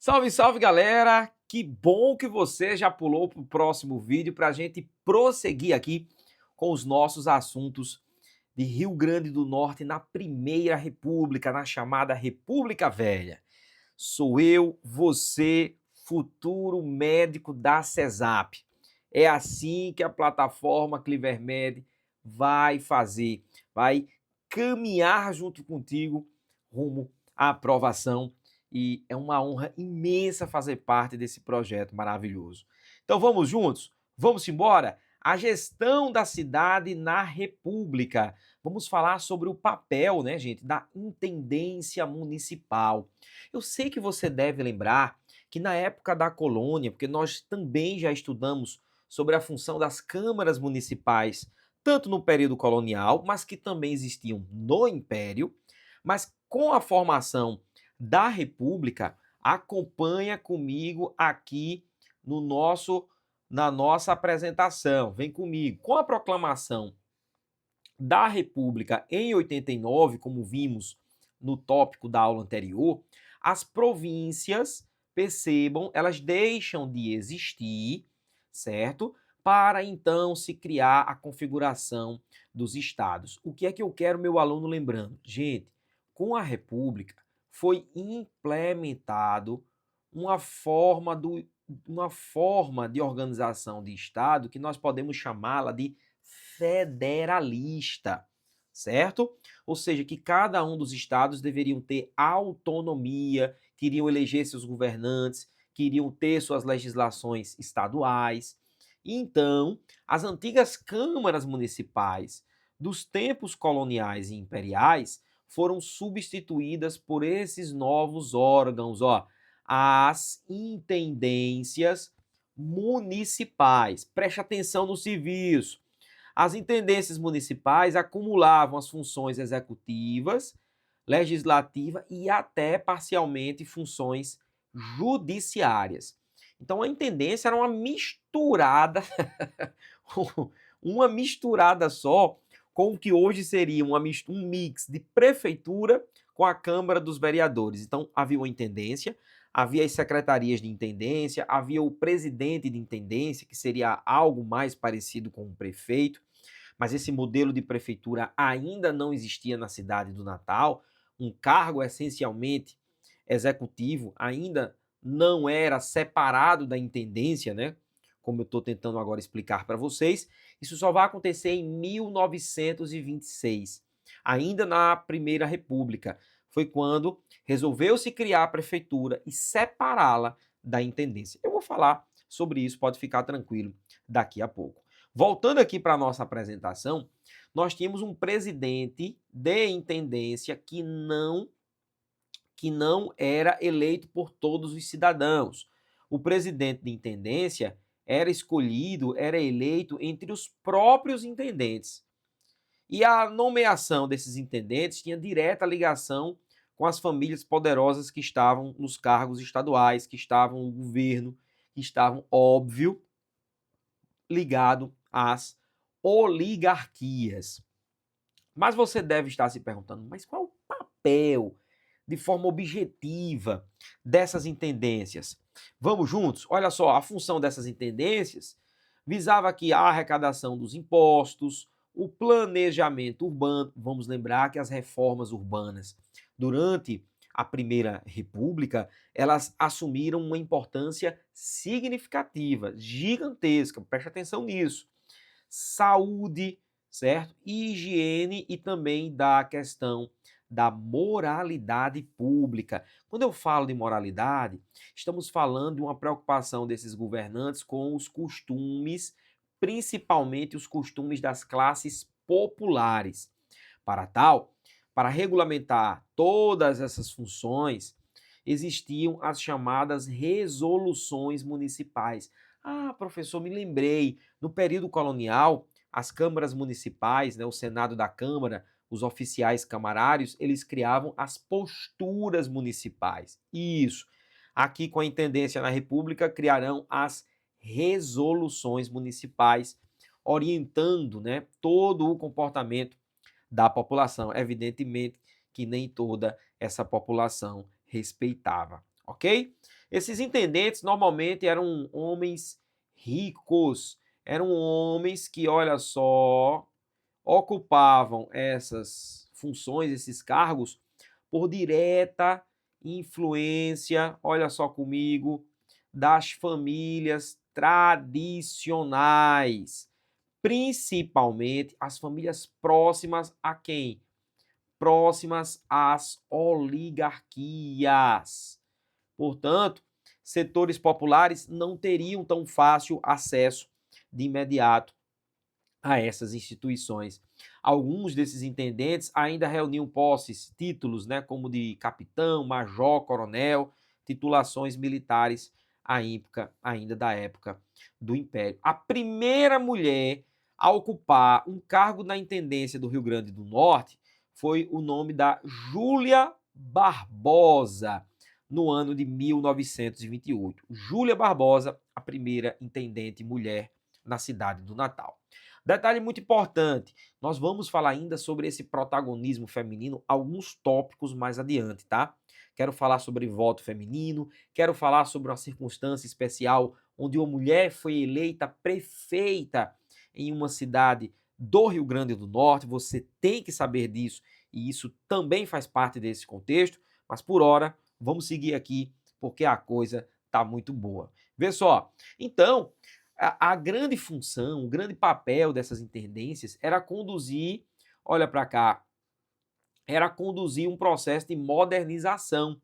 Salve, salve, galera! Que bom que você já pulou para o próximo vídeo para a gente prosseguir aqui com os nossos assuntos de Rio Grande do Norte na Primeira República, na chamada República Velha. Sou eu, você, futuro médico da CESAP. É assim que a plataforma CliverMed vai fazer, vai caminhar junto contigo rumo à aprovação e é uma honra imensa fazer parte desse projeto maravilhoso. Então vamos juntos? Vamos embora? A gestão da cidade na República. Vamos falar sobre o papel, né, gente, da intendência municipal. Eu sei que você deve lembrar que na época da colônia, porque nós também já estudamos sobre a função das câmaras municipais, tanto no período colonial, mas que também existiam no Império, mas com a formação da República, acompanha comigo aqui no nosso na nossa apresentação. Vem comigo. Com a proclamação da República em 89, como vimos no tópico da aula anterior, as províncias, percebam, elas deixam de existir, certo? Para então se criar a configuração dos estados. O que é que eu quero meu aluno lembrando? Gente, com a República foi implementado uma forma, uma forma de organização de estado que nós podemos chamá-la de federalista, certo? Ou seja, que cada um dos estados deveriam ter autonomia, queriam eleger seus governantes, queriam ter suas legislações estaduais. Então, as antigas câmaras municipais dos tempos coloniais e imperiais foram substituídas por esses novos órgãos, ó, as intendências municipais. Preste atenção no serviço. As intendências municipais acumulavam as funções executivas, legislativa e até parcialmente funções judiciárias. Então a intendência era uma misturada, uma misturada só com o que hoje seria um mix de prefeitura com a Câmara dos Vereadores. Então havia uma intendência, havia as secretarias de intendência, havia o presidente de intendência, que seria algo mais parecido com um prefeito, mas esse modelo de prefeitura ainda não existia na cidade do Natal, um cargo essencialmente executivo ainda não era separado da intendência, né? Como eu estou tentando agora explicar para vocês. Isso só vai acontecer em 1926, ainda na Primeira República. Foi quando resolveu-se criar a prefeitura e separá-la da intendência. Eu vou falar sobre isso, pode ficar tranquilo, daqui a pouco. Voltando aqui para a nossa apresentação, nós tínhamos um presidente de intendência que não era eleito por todos os cidadãos. O presidente de intendência era escolhido, era eleito entre os próprios intendentes. E a nomeação desses intendentes tinha direta ligação com as famílias poderosas que estavam nos cargos estaduais, que estavam no governo, que estavam, óbvio, ligado às oligarquias. Mas você deve estar se perguntando, mas qual é o papel, de forma objetiva, dessas intendências? Vamos juntos? Olha só, a função dessas intendências visava aqui a arrecadação dos impostos, o planejamento urbano. Vamos lembrar que as reformas urbanas, durante a Primeira República, elas assumiram uma importância significativa, gigantesca. Preste atenção nisso. Saúde, certo? Higiene e também da questão da moralidade pública. Quando eu falo de moralidade, estamos falando de uma preocupação desses governantes com os costumes, principalmente os costumes das classes populares. Para tal, para regulamentar todas essas funções, existiam as chamadas resoluções municipais. Ah, professor, me lembrei, no período colonial, as câmaras municipais, né, o Senado da Câmara, os oficiais camarários, eles criavam as posturas municipais. Isso. Aqui, com a intendência na República, criarão as resoluções municipais, orientando, né, todo o comportamento da população. Evidentemente que nem toda essa população respeitava, ok? Esses intendentes normalmente eram homens ricos, eram homens que, olha só, ocupavam essas funções, esses cargos, por direta influência, olha só comigo, das famílias tradicionais, principalmente as famílias próximas a quem? Próximas às oligarquias. Portanto, setores populares não teriam tão fácil acesso de imediato a essas instituições. Alguns desses intendentes ainda reuniam posses, títulos, né, como de capitão, major, coronel, titulações militares ainda da época do Império. A primeira mulher a ocupar um cargo na intendência do Rio Grande do Norte foi o nome da Júlia Barbosa, no ano de 1928. Júlia Barbosa, a primeira intendente mulher na cidade do Natal. Detalhe muito importante, nós vamos falar ainda sobre esse protagonismo feminino, alguns tópicos mais adiante, tá? Quero falar sobre voto feminino, quero falar sobre uma circunstância especial onde uma mulher foi eleita prefeita em uma cidade do Rio Grande do Norte, você tem que saber disso e isso também faz parte desse contexto, mas por hora vamos seguir aqui porque a coisa tá muito boa. Vê só, então, a grande função, o grande papel dessas intendências era conduzir, olha para cá, era conduzir um processo de modernização,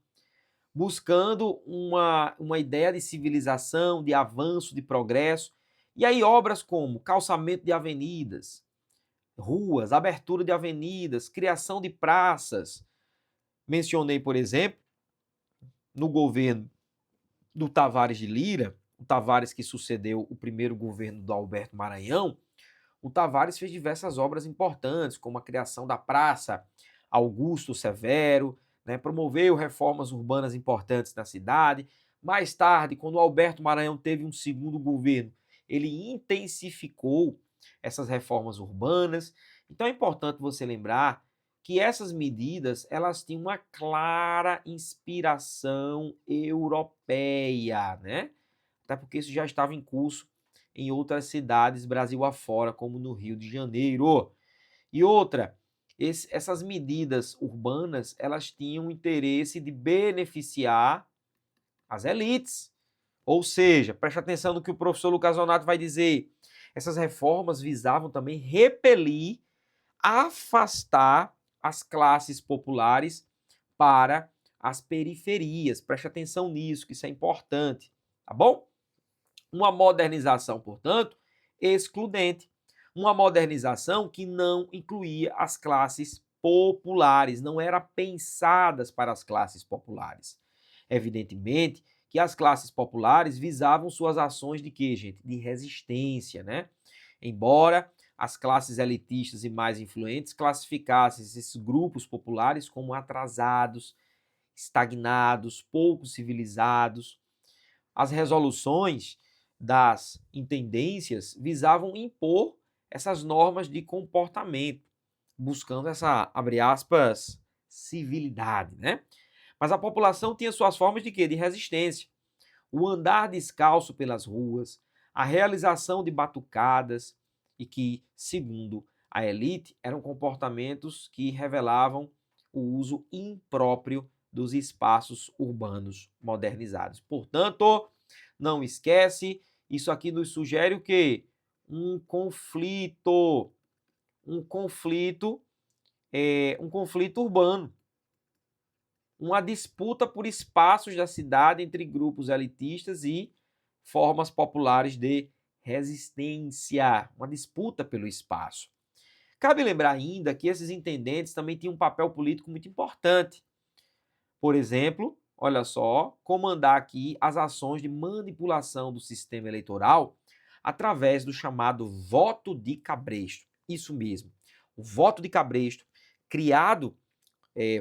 buscando uma ideia de civilização, de avanço, de progresso. E aí obras como calçamento de avenidas, ruas, abertura de avenidas, criação de praças. Mencionei, por exemplo, no governo do Tavares de Lira, o Tavares que sucedeu o primeiro governo do Alberto Maranhão, o Tavares fez diversas obras importantes, como a criação da Praça Augusto Severo, né, promoveu reformas urbanas importantes na cidade. Mais tarde, quando o Alberto Maranhão teve um segundo governo, ele intensificou essas reformas urbanas. Então é importante você lembrar que essas medidas elas tinham uma clara inspiração europeia, né? Até porque isso já estava em curso em outras cidades Brasil afora, como no Rio de Janeiro. E outra, essas medidas urbanas, elas tinham o interesse de beneficiar as elites. Ou seja, preste atenção no que o professor Lucas Zonato vai dizer. Essas reformas visavam também repelir, afastar as classes populares para as periferias. Preste atenção nisso, que isso é importante, tá bom? Uma modernização, portanto, excludente. Uma modernização que não incluía as classes populares, não era pensadas para as classes populares. Evidentemente que as classes populares visavam suas ações de quê, gente? De resistência, né? Embora as classes elitistas e mais influentes classificassem esses grupos populares como atrasados, estagnados, pouco civilizados, as resoluções das intendências visavam impor essas normas de comportamento, buscando essa, abre aspas, civilidade, né? Mas a população tinha suas formas de quê? De resistência. O andar descalço pelas ruas, a realização de batucadas e que, segundo a elite, eram comportamentos que revelavam o uso impróprio dos espaços urbanos modernizados. Portanto, não esquece, isso aqui nos sugere o quê? Um conflito urbano, uma disputa por espaços da cidade entre grupos elitistas e formas populares de resistência, uma disputa pelo espaço. Cabe lembrar ainda que esses intendentes também tinham um papel político muito importante. Por exemplo, olha só, comandar aqui as ações de manipulação do sistema eleitoral através do chamado voto de cabresto. Isso mesmo, o voto de cabresto, criado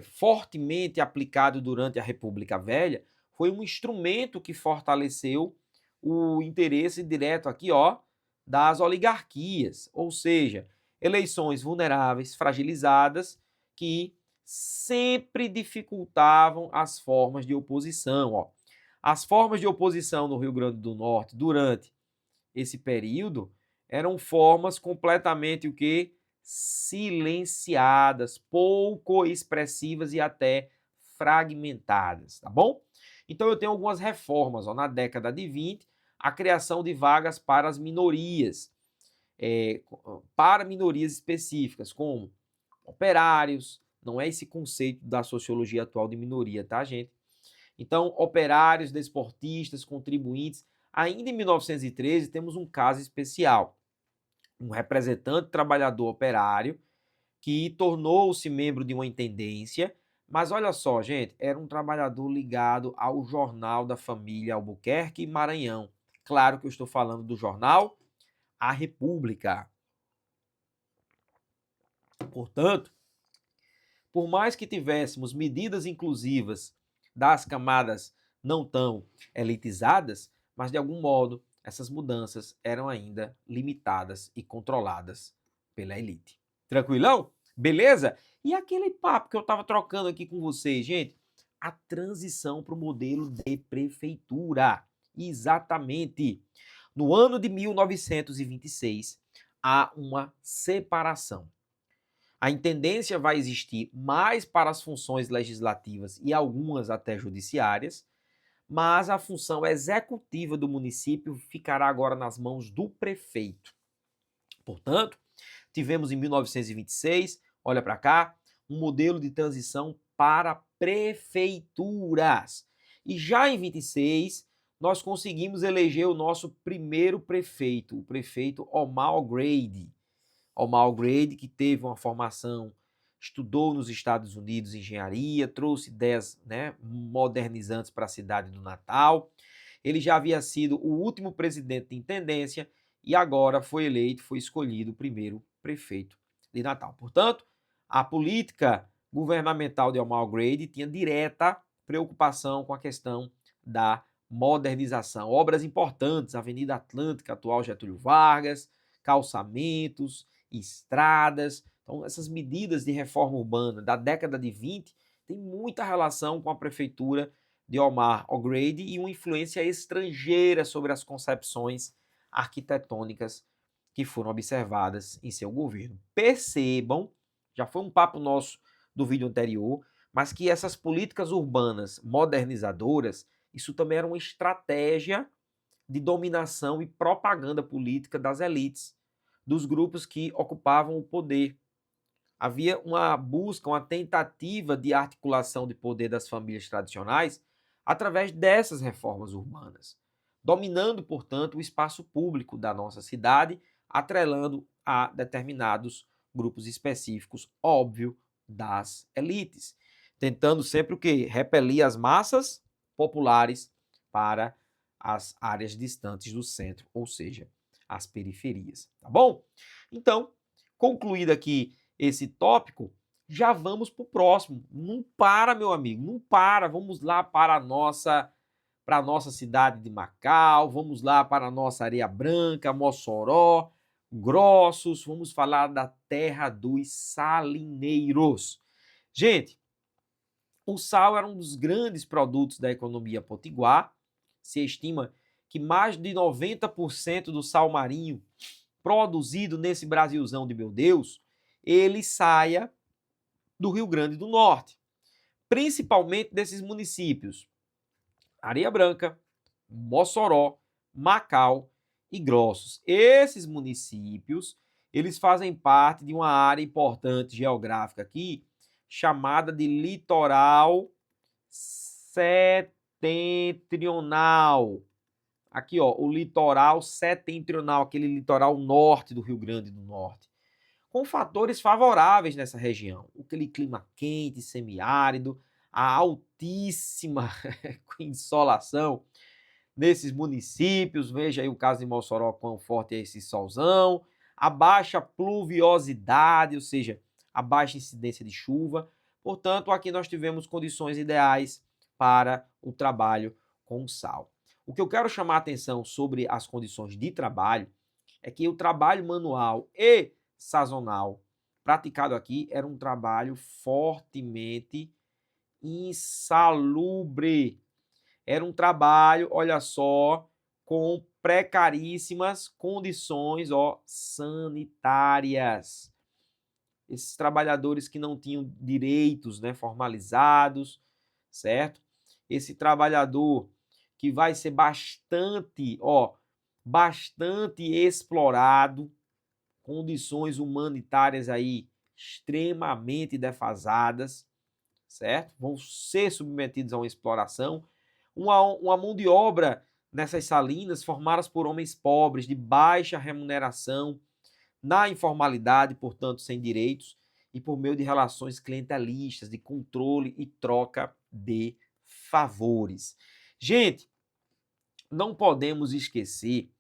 fortemente aplicado durante a República Velha, foi um instrumento que fortaleceu o interesse direto aqui, ó, das oligarquias, ou seja, eleições vulneráveis, fragilizadas, que sempre dificultavam as formas de oposição, ó. As formas de oposição no Rio Grande do Norte durante esse período eram formas completamente o quê? Silenciadas, pouco expressivas e até fragmentadas, tá bom? Então eu tenho algumas reformas, ó, na década de 20, a criação de vagas para as minorias, para minorias específicas, como operários, não é esse conceito da sociologia atual de minoria, tá, gente? Então, operários, desportistas, contribuintes. Ainda em 1913, temos um caso especial. Um representante trabalhador operário que tornou-se membro de uma intendência, mas olha só, gente, era um trabalhador ligado ao Jornal da Família Albuquerque e Maranhão. Claro que eu estou falando do jornal A República. Portanto, por mais que tivéssemos medidas inclusivas das camadas não tão elitizadas, mas de algum modo essas mudanças eram ainda limitadas e controladas pela elite. Tranquilão? Beleza? E aquele papo que eu estava trocando aqui com vocês, gente? A transição para o modelo de prefeitura. Exatamente. No ano de 1926, há uma separação. A intendência vai existir mais para as funções legislativas e algumas até judiciárias, mas a função executiva do município ficará agora nas mãos do prefeito. Portanto, tivemos em 1926, olha para cá, um modelo de transição para prefeituras. E já em 26, nós conseguimos eleger o nosso primeiro prefeito, o prefeito Omar O'Grady. Omar O'Grady, que teve uma formação, estudou nos Estados Unidos engenharia, trouxe ideias, né, modernizantes para a cidade do Natal. Ele já havia sido o último presidente de intendência e agora foi eleito, foi escolhido o primeiro prefeito de Natal. Portanto, a política governamental de Omar O'Grady tinha direta preocupação com a questão da modernização. Obras importantes, Avenida Atlântica, atual Getúlio Vargas, calçamentos, estradas. Então, essas medidas de reforma urbana da década de 20 têm muita relação com a prefeitura de Omar O'Grady e uma influência estrangeira sobre as concepções arquitetônicas que foram observadas em seu governo. Percebam, já foi um papo nosso do vídeo anterior, mas que essas políticas urbanas modernizadoras, isso também era uma estratégia de dominação e propaganda política das elites, dos grupos que ocupavam o poder. Havia uma busca, uma tentativa de articulação de poder das famílias tradicionais através dessas reformas urbanas, dominando, portanto, o espaço público da nossa cidade, atrelando a determinados grupos específicos, óbvio, das elites, tentando sempre o quê? Repelir as massas populares para as áreas distantes do centro, ou seja, as periferias, tá bom? Então, concluído aqui esse tópico, já vamos para o próximo. Não para, meu amigo, não para. Vamos lá para a nossa cidade de Macau, vamos lá para a nossa Areia Branca, Mossoró, Grossos, vamos falar da terra dos salineiros. Gente, o sal era um dos grandes produtos da economia potiguar. Se estima que mais de 90% do sal marinho produzido nesse Brasilzão de meu Deus, ele saia do Rio Grande do Norte, principalmente desses municípios: Areia Branca, Mossoró, Macau e Grossos. Esses municípios, eles fazem parte de uma área importante geográfica aqui, chamada de litoral setentrional. Aqui, ó, o litoral setentrional, aquele litoral norte do Rio Grande do Norte, com fatores favoráveis nessa região. Aquele clima quente, semiárido, a altíssima insolação nesses municípios. Veja aí o caso de Mossoró, quão forte é esse solzão. A baixa pluviosidade, ou seja, a baixa incidência de chuva. Portanto, aqui nós tivemos condições ideais para o trabalho com sal. O que eu quero chamar a atenção sobre as condições de trabalho é que o trabalho manual e sazonal praticado aqui era um trabalho fortemente insalubre. era um trabalho, olha só, com precaríssimas condições, ó, sanitárias. Esses trabalhadores que não tinham direitos, né, formalizados, certo? Esse trabalhador que vai ser bastante, ó, bastante explorado, condições humanitárias aí extremamente defasadas, certo? Vão ser submetidos a uma exploração, uma mão de obra nessas salinas formadas por homens pobres, de baixa remuneração, na informalidade, portanto, sem direitos, e por meio de relações clientelistas, de controle e troca de favores. Gente, não podemos esquecer,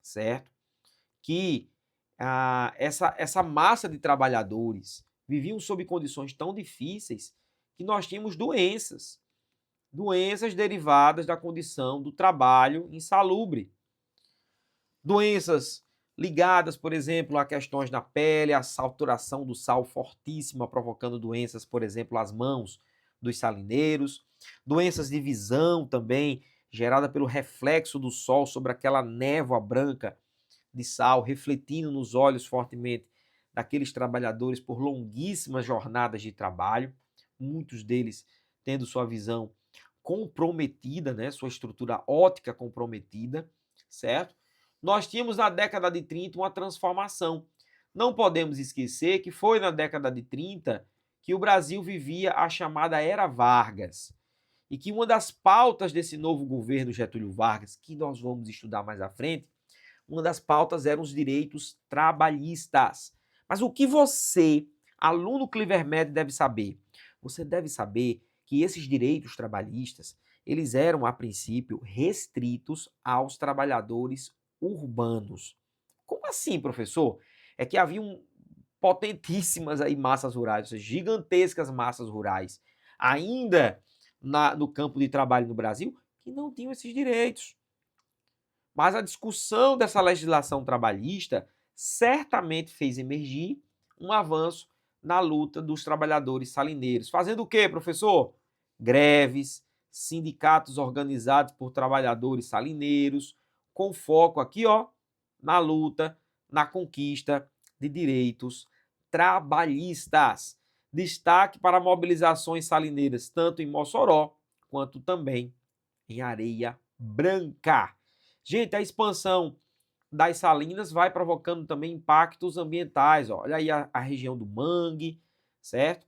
certo, que essa massa de trabalhadores viviam sob condições tão difíceis que nós tínhamos doenças derivadas da condição do trabalho insalubre. Doenças ligadas, por exemplo, a questões na pele, a saturação do sal fortíssima, provocando doenças, por exemplo, às mãos dos salineiros, doenças de visão também, gerada pelo reflexo do sol sobre aquela névoa branca de sal, refletindo nos olhos fortemente daqueles trabalhadores por longuíssimas jornadas de trabalho, muitos deles tendo sua visão comprometida, né, sua estrutura óptica comprometida, certo? Nós tínhamos na década de 30 uma transformação. Não podemos esquecer que foi na década de 30 que o Brasil vivia a chamada Era Vargas. E que uma das pautas desse novo governo Getúlio Vargas, que nós vamos estudar mais à frente, uma das pautas eram os direitos trabalhistas. Mas o que você, aluno Clivermed, deve saber? Você deve saber que esses direitos trabalhistas, eles eram, a princípio, restritos aos trabalhadores urbanos. Como assim, professor? É que haviam potentíssimas aí massas rurais, ou seja, gigantescas massas rurais, ainda no campo de trabalho no Brasil, que não tinham esses direitos. Mas a discussão dessa legislação trabalhista certamente fez emergir um avanço na luta dos trabalhadores salineiros. Fazendo o quê, professor? Greves, sindicatos organizados por trabalhadores salineiros, com foco aqui, ó, na luta, na conquista de direitos trabalhistas. Destaque para mobilizações salineiras, tanto em Mossoró, quanto também em Areia Branca. Gente, a expansão das salinas vai provocando também impactos ambientais. Ó. Olha aí a região do mangue, certo?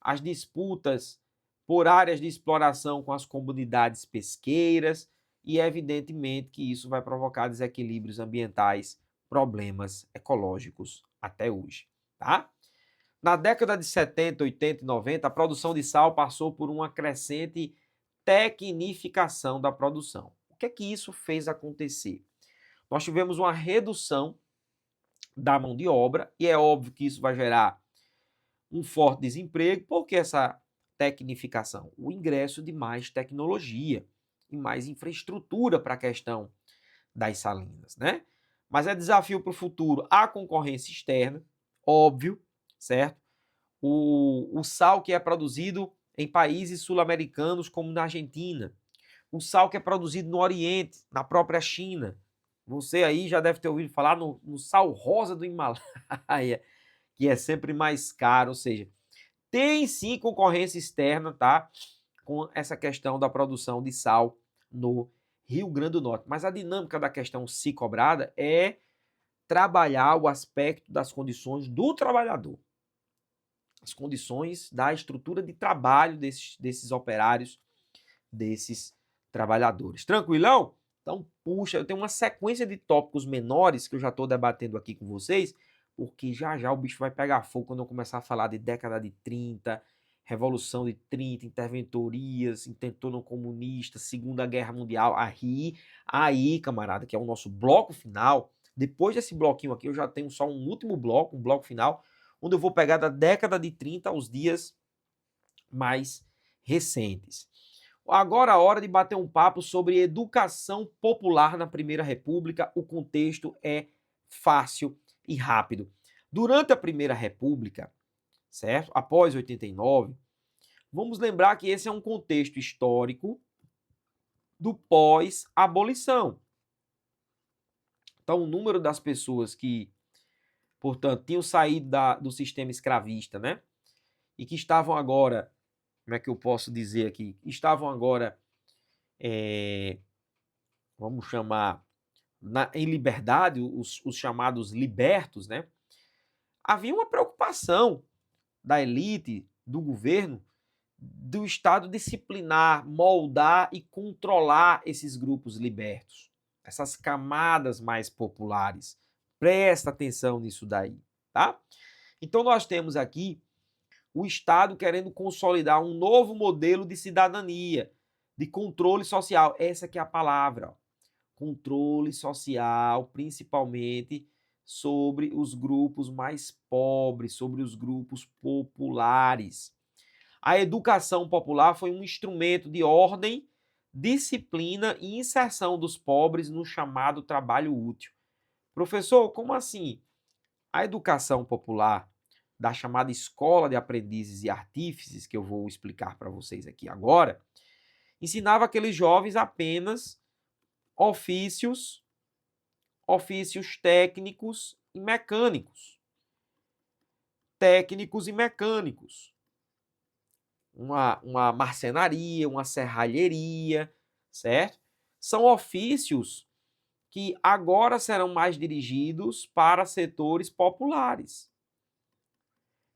As disputas por áreas de exploração com as comunidades pesqueiras e, evidentemente, que isso vai provocar desequilíbrios ambientais, problemas ecológicos até hoje, tá? Na década de 70, 80 e 90, a produção de sal passou por uma crescente tecnificação da produção. O que é que isso fez acontecer? Nós tivemos uma redução da mão de obra, e é óbvio que isso vai gerar um forte desemprego, porque essa tecnificação, o ingresso de mais tecnologia e mais infraestrutura para a questão das salinas, né? Mas é desafio para o futuro a concorrência externa, óbvio, certo? O sal que é produzido em países sul-americanos, como na Argentina, o sal que é produzido no Oriente, na própria China. Você aí já deve ter ouvido falar no sal rosa do Himalaia, que é sempre mais caro, ou seja, tem sim concorrência externa, tá? Com essa questão da produção de sal no Rio Grande do Norte. Mas a dinâmica da questão se cobrada é trabalhar o aspecto das condições do trabalhador. As condições da estrutura de trabalho desses operários, desses trabalhadores. Tranquilão? Então, puxa, eu tenho uma sequência de tópicos menores que eu já estou debatendo aqui com vocês, porque já já o bicho vai pegar fogo quando eu começar a falar de década de 30, Revolução de 30, interventorias, intentona comunista, Segunda Guerra Mundial, aí, camarada, que é o nosso bloco final. Depois desse bloquinho aqui, eu já tenho só um último bloco, um bloco final, onde eu vou pegar da década de 30 aos dias mais recentes. Agora é a hora de bater um papo sobre educação popular na Primeira República. O contexto é fácil e rápido. Durante a Primeira República, certo? Após 89, vamos lembrar que esse é um contexto histórico do pós-abolição. Então, o número das pessoas que, portanto, tinham saído do sistema escravista, né? E que estavam agora, como é que eu posso dizer aqui? Estavam agora, vamos chamar, em liberdade, os chamados libertos, né? Havia uma preocupação da elite, do governo, do Estado disciplinar, moldar e controlar esses grupos libertos, essas camadas mais populares. Presta atenção nisso daí, tá? Então nós temos aqui o Estado querendo consolidar um novo modelo de cidadania, de controle social. Essa que é a palavra, ó. Controle social, principalmente sobre os grupos mais pobres, sobre os grupos populares. A educação popular foi um instrumento de ordem, disciplina e inserção dos pobres no chamado trabalho útil. Professor, como assim? A educação popular da chamada escola de aprendizes e artífices, que eu vou explicar para vocês aqui agora, ensinava aqueles jovens apenas ofícios técnicos e mecânicos. Técnicos e mecânicos. Uma marcenaria, uma serralheria, certo? São ofícios que agora serão mais dirigidos para setores populares.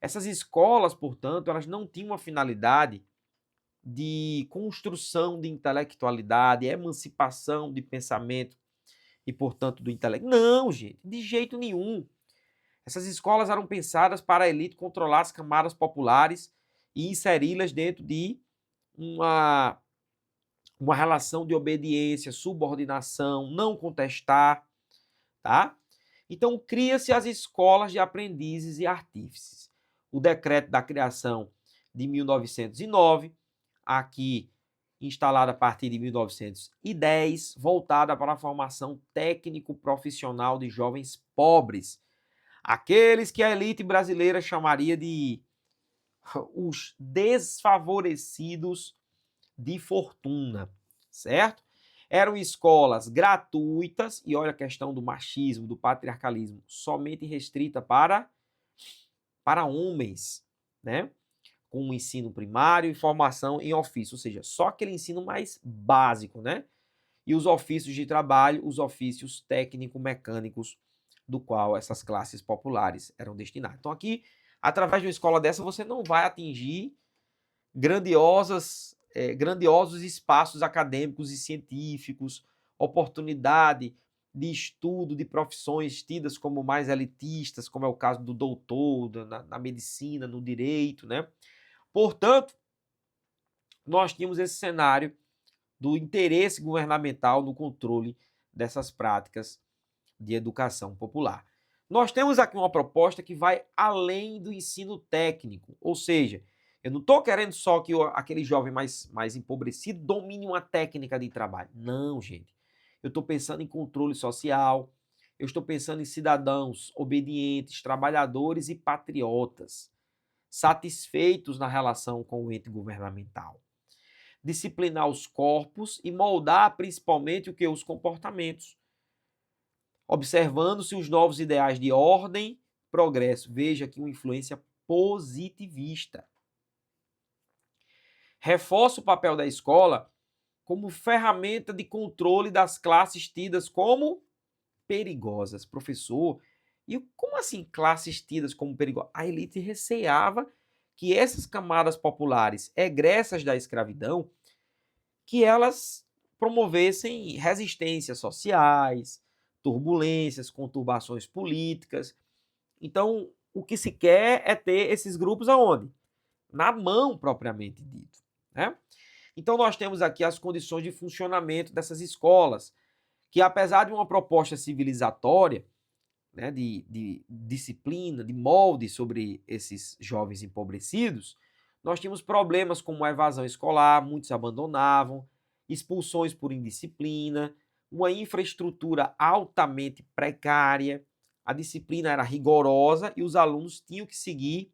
Essas escolas, portanto, elas não tinham uma finalidade de construção de intelectualidade, emancipação de pensamento e, portanto, do intelecto. Não, gente, de jeito nenhum. Essas escolas eram pensadas para a elite controlar as camadas populares e inseri-las dentro de uma relação de obediência, subordinação, não contestar, tá? Então, cria-se as escolas de aprendizes e artífices. O decreto da criação de 1909, aqui instalada a partir de 1910, voltada para a formação técnico-profissional de jovens pobres, aqueles que a elite brasileira chamaria de os desfavorecidos de fortuna, certo? Eram escolas gratuitas, e olha a questão do machismo, do patriarcalismo, somente restrita para homens, né? Com o ensino primário e formação em ofício, ou seja, só aquele ensino mais básico, né? E os ofícios de trabalho, os ofícios técnico-mecânicos, do qual essas classes populares eram destinadas. Então aqui, através de uma escola dessa, você não vai atingir grandiosos espaços acadêmicos e científicos, oportunidade de estudo de profissões tidas como mais elitistas, como é o caso do doutor, na medicina, no direito, né? Portanto, nós tínhamos esse cenário do interesse governamental no controle dessas práticas de educação popular. Nós temos aqui uma proposta que vai além do ensino técnico, ou seja, eu não estou querendo só que aquele jovem mais empobrecido domine uma técnica de trabalho. Não, gente. Eu estou pensando em controle social, eu estou pensando em cidadãos obedientes, trabalhadores e patriotas, satisfeitos na relação com o ente governamental. Disciplinar os corpos e moldar principalmente os comportamentos, observando-se os novos ideais de ordem, progresso. Veja aqui uma influência positivista. Reforça o papel da escola como ferramenta de controle das classes tidas como perigosas. Professor, e como assim classes tidas como perigosas? A elite receava que essas camadas populares egressas da escravidão, que elas promovessem resistências sociais, turbulências, conturbações políticas. Então, o que se quer é ter esses grupos aonde? Na mão, propriamente dito, né? Então, nós temos aqui as condições de funcionamento dessas escolas, que apesar de uma proposta civilizatória, né, de disciplina, de molde sobre esses jovens empobrecidos, nós tínhamos problemas como a evasão escolar, muitos abandonavam, expulsões por indisciplina, uma infraestrutura altamente precária, a disciplina era rigorosa e os alunos tinham que seguir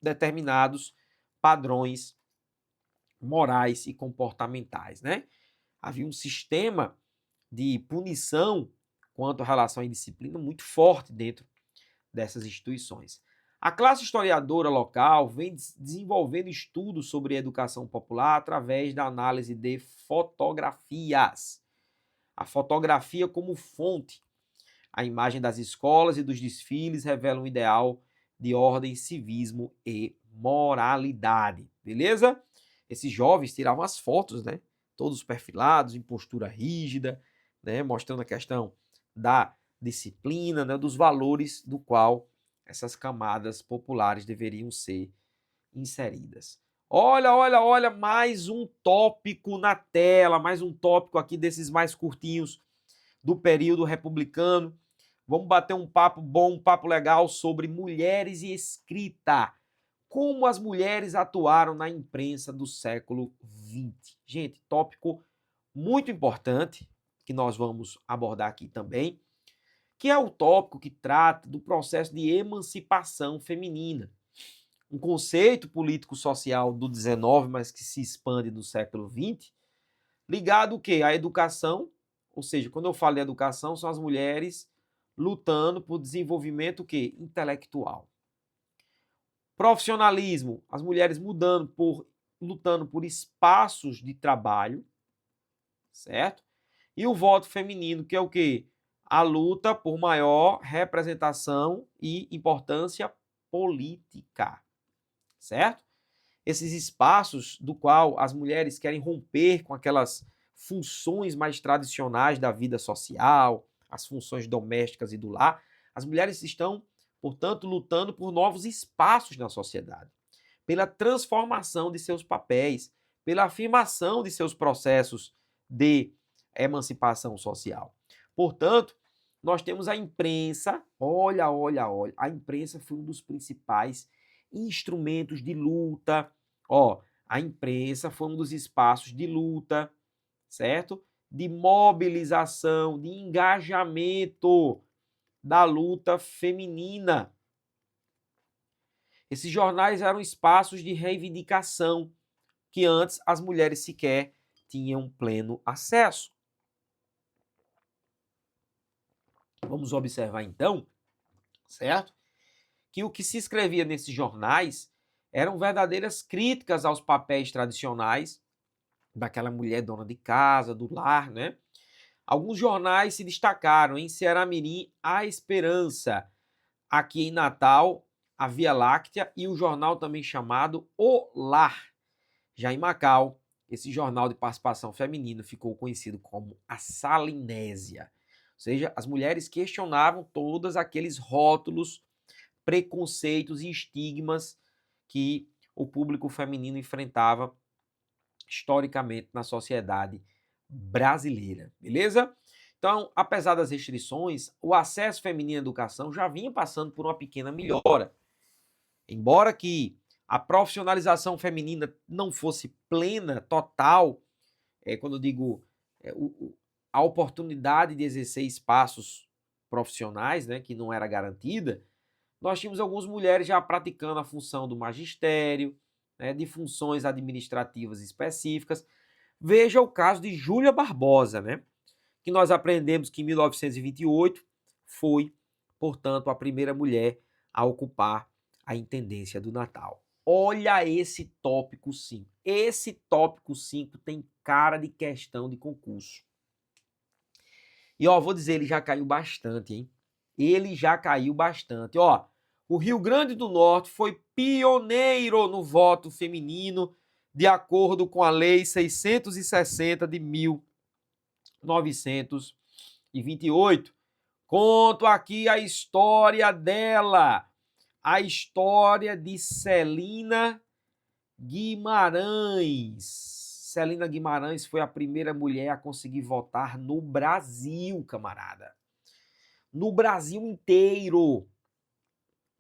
determinados padrões morais e comportamentais, né? Havia um sistema de punição quanto à relação à indisciplina muito forte dentro dessas instituições. A classe historiadora local vem desenvolvendo estudos sobre educação popular através da análise de fotografias. A fotografia como fonte. A imagem das escolas e dos desfiles revela um ideal de ordem, civismo e moralidade. Beleza? Esses jovens tiravam as fotos, né? Todos perfilados, em postura rígida, né? Mostrando a questão da disciplina, né? Dos valores do qual essas camadas populares deveriam ser inseridas. Olha, olha, olha, mais um tópico na tela, mais um tópico aqui desses mais curtinhos do período republicano. Vamos bater um papo bom, um papo legal sobre mulheres e escrita. Como as mulheres atuaram na imprensa do século XX. Gente, tópico muito importante que nós vamos abordar aqui também, que é o tópico que trata do processo de emancipação feminina. Um conceito político-social do XIX, mas que se expande no século XX, ligado o quê? À educação, ou seja, quando eu falo de educação, são as mulheres lutando por desenvolvimento o quê? Intelectual. Profissionalismo, as mulheres lutando por espaços de trabalho, certo? E o voto feminino, que é o quê? A luta por maior representação e importância política, certo? Esses espaços do qual as mulheres querem romper com aquelas funções mais tradicionais da vida social, as funções domésticas e do lar, as mulheres estão, portanto, lutando por novos espaços na sociedade, pela transformação de seus papéis, pela afirmação de seus processos de emancipação social. Portanto, nós temos a imprensa, olha, olha, olha, a imprensa foi um dos principais instrumentos de luta. A imprensa foi um dos espaços de luta, certo? De mobilização, de engajamento da luta feminina. Esses jornais eram espaços de reivindicação que antes as mulheres sequer tinham pleno acesso. Vamos observar então, certo? Que o que se escrevia nesses jornais eram verdadeiras críticas aos papéis tradicionais daquela mulher dona de casa, do lar, né? Alguns jornais se destacaram. Em Ceará-Mirim, A Esperança. Aqui em Natal, a Via Láctea e o jornal também chamado O Lar. Já em Macau, esse jornal de participação feminina ficou conhecido como a Salinésia. Ou seja, as mulheres questionavam todos aqueles rótulos, preconceitos e estigmas que o público feminino enfrentava historicamente na sociedade brasileira, beleza? Então, apesar das restrições, o acesso feminino à educação já vinha passando por uma pequena melhora. Embora que a profissionalização feminina não fosse plena, total, quando eu digo a oportunidade de exercer espaços profissionais, né, que não era garantida, nós tínhamos algumas mulheres já praticando a função do magistério, né, de funções administrativas específicas. Veja o caso de Júlia Barbosa, né, que nós aprendemos que em 1928 foi, portanto, a primeira mulher a ocupar a intendência do Natal. Olha esse tópico 5. Esse tópico 5 tem cara de questão de concurso. E, vou dizer, ele já caiu bastante, hein? Ele já caiu bastante. O Rio Grande do Norte foi pioneiro no voto feminino, de acordo com a Lei 660 de 1928. Conto aqui a história dela, a história de Celina Guimarães. Celina Guimarães foi a primeira mulher a conseguir votar no Brasil, camarada. No Brasil inteiro.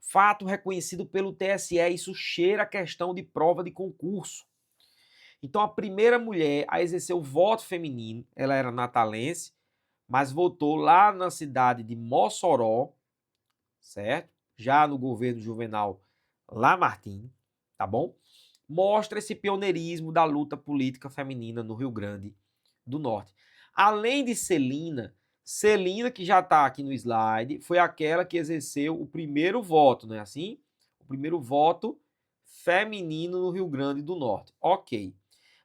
Fato reconhecido pelo TSE, isso cheira a questão de prova de concurso. Então, a primeira mulher a exercer o voto feminino, ela era natalense, mas votou lá na cidade de Mossoró, certo? Já no governo Juvenal Lamartine, tá bom? Mostra esse pioneirismo da luta política feminina no Rio Grande do Norte. Além de Celina, Celina, que já está aqui no slide, foi aquela que exerceu o primeiro voto, não é assim? O primeiro voto feminino no Rio Grande do Norte. Ok.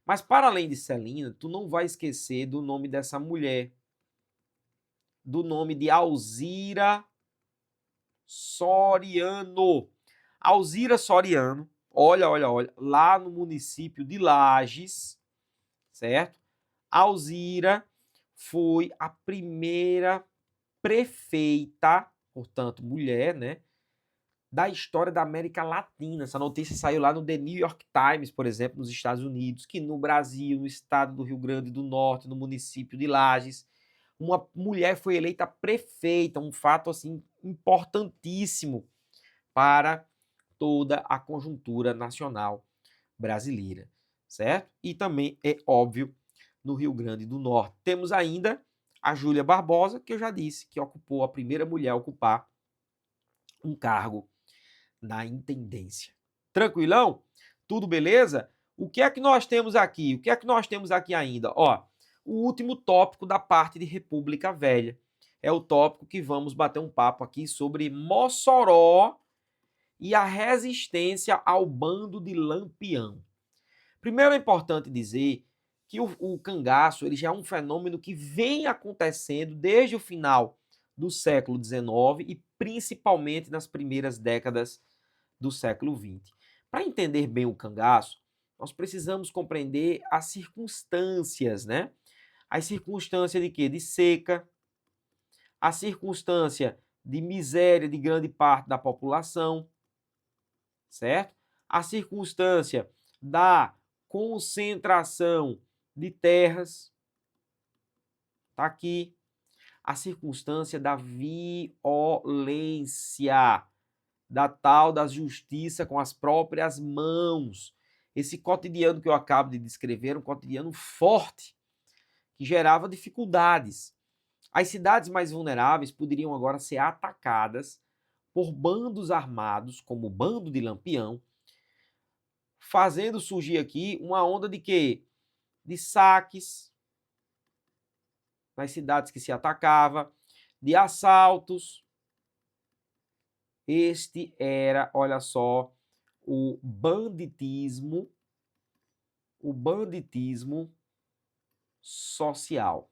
Mas para além de Celina, tu não vai esquecer do nome dessa mulher, do nome de Alzira Soriano. Alzira Soriano, olha, lá no município de Lages, certo? Alzira foi a primeira prefeita, portanto, mulher, né, da história da América Latina. Essa notícia saiu lá no The New York Times, por exemplo, nos Estados Unidos, que no Brasil, no estado do Rio Grande do Norte, no município de Lages, uma mulher foi eleita prefeita, um fato assim importantíssimo para toda a conjuntura nacional brasileira, certo? E também é óbvio no Rio Grande do Norte. Temos ainda a Júlia Barbosa, que eu já disse, que ocupou a primeira mulher a ocupar um cargo na intendência. Tranquilão? Tudo beleza? O que é que nós temos aqui? O que é que nós temos aqui ainda? Ó, o último tópico da parte de República Velha. É o tópico que vamos bater um papo aqui sobre Mossoró e a resistência ao bando de Lampião. Primeiro é importante dizer que o cangaço ele já é um fenômeno que vem acontecendo desde o final do século XIX e principalmente nas primeiras décadas do século XX. Para entender bem o cangaço, nós precisamos compreender as circunstâncias, né? As circunstâncias de quê? De seca, a circunstância de miséria de grande parte da população, certo? A circunstância da concentração de terras, tá aqui. A circunstância da violência, da tal da justiça com as próprias mãos. Esse cotidiano que eu acabo de descrever era um cotidiano forte, que gerava dificuldades. As cidades mais vulneráveis poderiam agora ser atacadas por bandos armados, como o bando de Lampião, fazendo surgir aqui uma onda de quê? De saques nas cidades que se atacava, de assaltos. Este era, olha só, o banditismo social.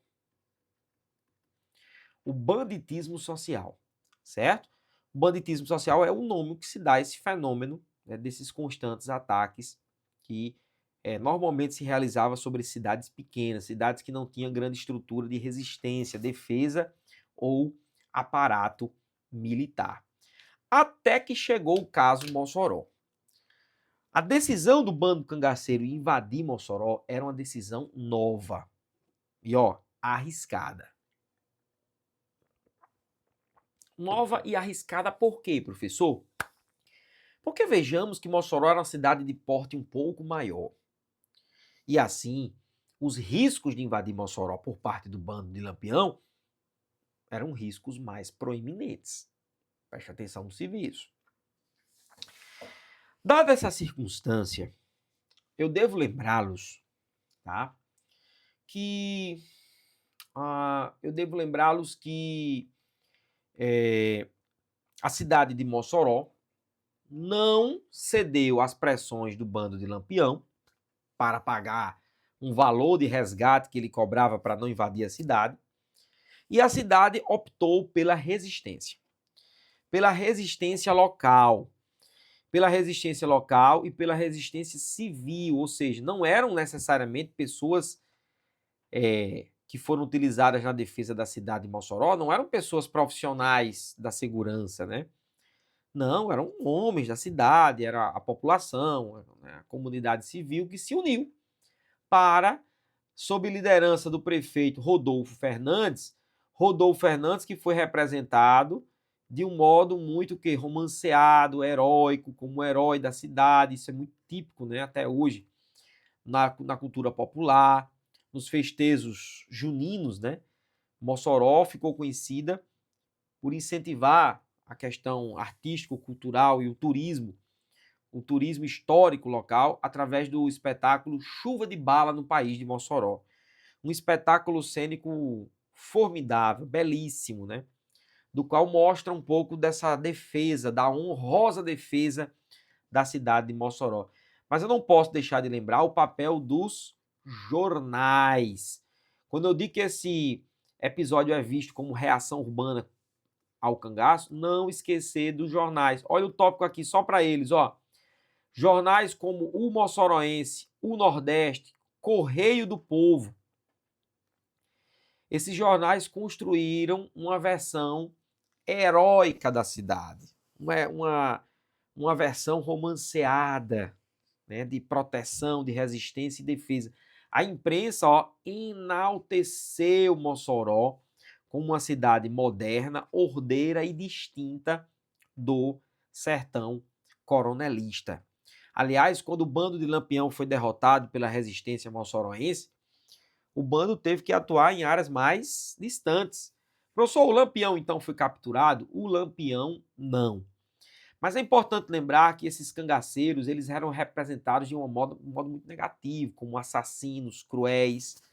O banditismo social, certo? O banditismo social é o nome que se dá a esse fenômeno, né, desses constantes ataques que normalmente se realizava sobre cidades pequenas, cidades que não tinham grande estrutura de resistência, defesa ou aparato militar. Até que chegou o caso Mossoró. A decisão do bando cangaceiro em invadir Mossoró era uma decisão nova e, arriscada. Nova e arriscada por quê, professor? Porque vejamos que Mossoró era uma cidade de porte um pouco maior. E assim, os riscos de invadir Mossoró por parte do bando de Lampião eram riscos mais proeminentes. Preste atenção no serviço. Dada essa circunstância, eu devo lembrá-los, tá? Que a cidade de Mossoró não cedeu às pressões do bando de Lampião para pagar um valor de resgate que ele cobrava para não invadir a cidade, e a cidade optou pela resistência local, e pela resistência civil, ou seja, não eram necessariamente pessoas que foram utilizadas na defesa da cidade de Mossoró, não eram pessoas profissionais da segurança, né? Não, eram homens da cidade, era a população, né, a comunidade civil que se uniu para, sob liderança do prefeito Rodolfo Fernandes, que foi representado de um modo muito romanceado, heróico, como o herói da cidade. Isso é muito típico, né, até hoje, na cultura popular, nos festejos juninos, né? Mossoró ficou conhecida por incentivar a questão artístico-cultural e o turismo histórico local, através do espetáculo Chuva de Bala no País de Mossoró. um espetáculo cênico formidável, belíssimo, né? Do qual mostra um pouco dessa defesa, da honrosa defesa da cidade de Mossoró. Mas eu não posso deixar de lembrar o papel dos jornais. Quando eu digo que esse episódio é visto como reação urbana ao cangaço, não esquecer dos jornais. Olha o tópico aqui só para eles, ó. Jornais como o Mossoroense, o Nordeste, Correio do Povo. Esses jornais construíram uma versão heróica da cidade, uma versão romanceada, né, de proteção, de resistência e defesa. A imprensa enalteceu Mossoró como uma cidade moderna, ordeira e distinta do sertão coronelista. Aliás, quando o bando de Lampião foi derrotado pela resistência mossoroense, o bando teve que atuar em áreas mais distantes. Professor, o Lampião então foi capturado? O Lampião não. Mas é importante lembrar que esses cangaceiros eles eram representados de um modo muito negativo, como assassinos, cruéis,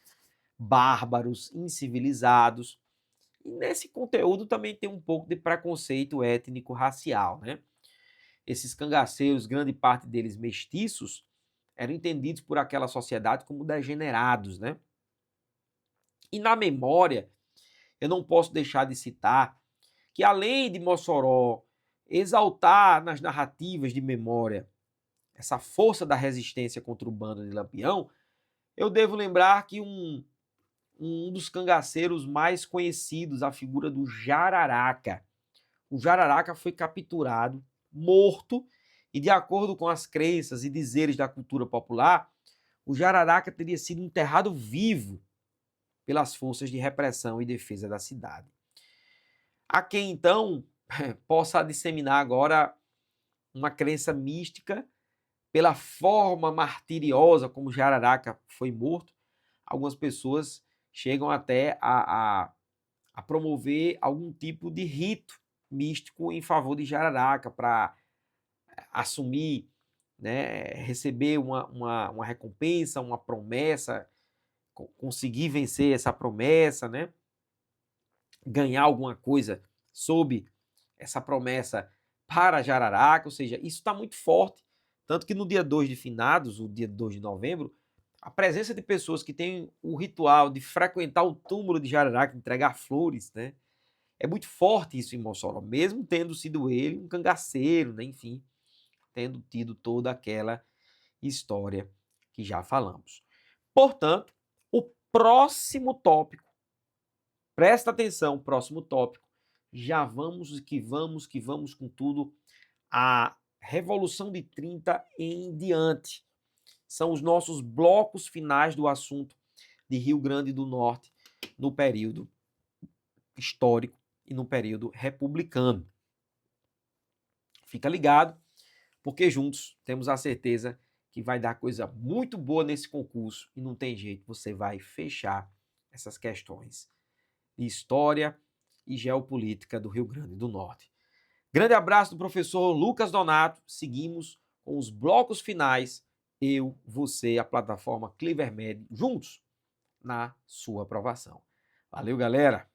bárbaros, incivilizados. E nesse conteúdo também tem um pouco de preconceito étnico-racial, né? Esses cangaceiros, grande parte deles mestiços, eram entendidos por aquela sociedade como degenerados, né? E na memória, eu não posso deixar de citar que além de Mossoró exaltar nas narrativas de memória essa força da resistência contra o bando de Lampião, eu devo lembrar que um dos cangaceiros mais conhecidos, a figura do Jararaca. O Jararaca foi capturado, morto, e de acordo com as crenças e dizeres da cultura popular, o Jararaca teria sido enterrado vivo pelas forças de repressão e defesa da cidade. Há quem, então, possa disseminar agora uma crença mística pela forma martiriosa como Jararaca foi morto. Algumas pessoas chegam até a promover algum tipo de rito místico em favor de Jararaca para assumir, né, receber uma recompensa, uma promessa, conseguir vencer essa promessa, né, ganhar alguma coisa sob essa promessa para Jararaca, ou seja, isso está muito forte. Tanto que no dia 2 de finados, o dia 2 de novembro, a presença de pessoas que têm o ritual de frequentar o túmulo de Jararaca, entregar flores, né? É muito forte isso em Mossoró, mesmo tendo sido ele um cangaceiro, né? Enfim, tendo tido toda aquela história que já falamos. Portanto, o próximo tópico, presta atenção, próximo tópico, já vamos que vamos com tudo, a Revolução de 30 em diante. São os nossos blocos finais do assunto de Rio Grande do Norte no período histórico e no período republicano. Fica ligado, porque juntos temos a certeza que vai dar coisa muito boa nesse concurso e não tem jeito, você vai fechar essas questões de história e geopolítica do Rio Grande do Norte. Grande abraço do professor Lucas Donato. Seguimos com os blocos finais. Eu, você, a plataforma CleverMed, juntos na sua aprovação. Valeu, galera!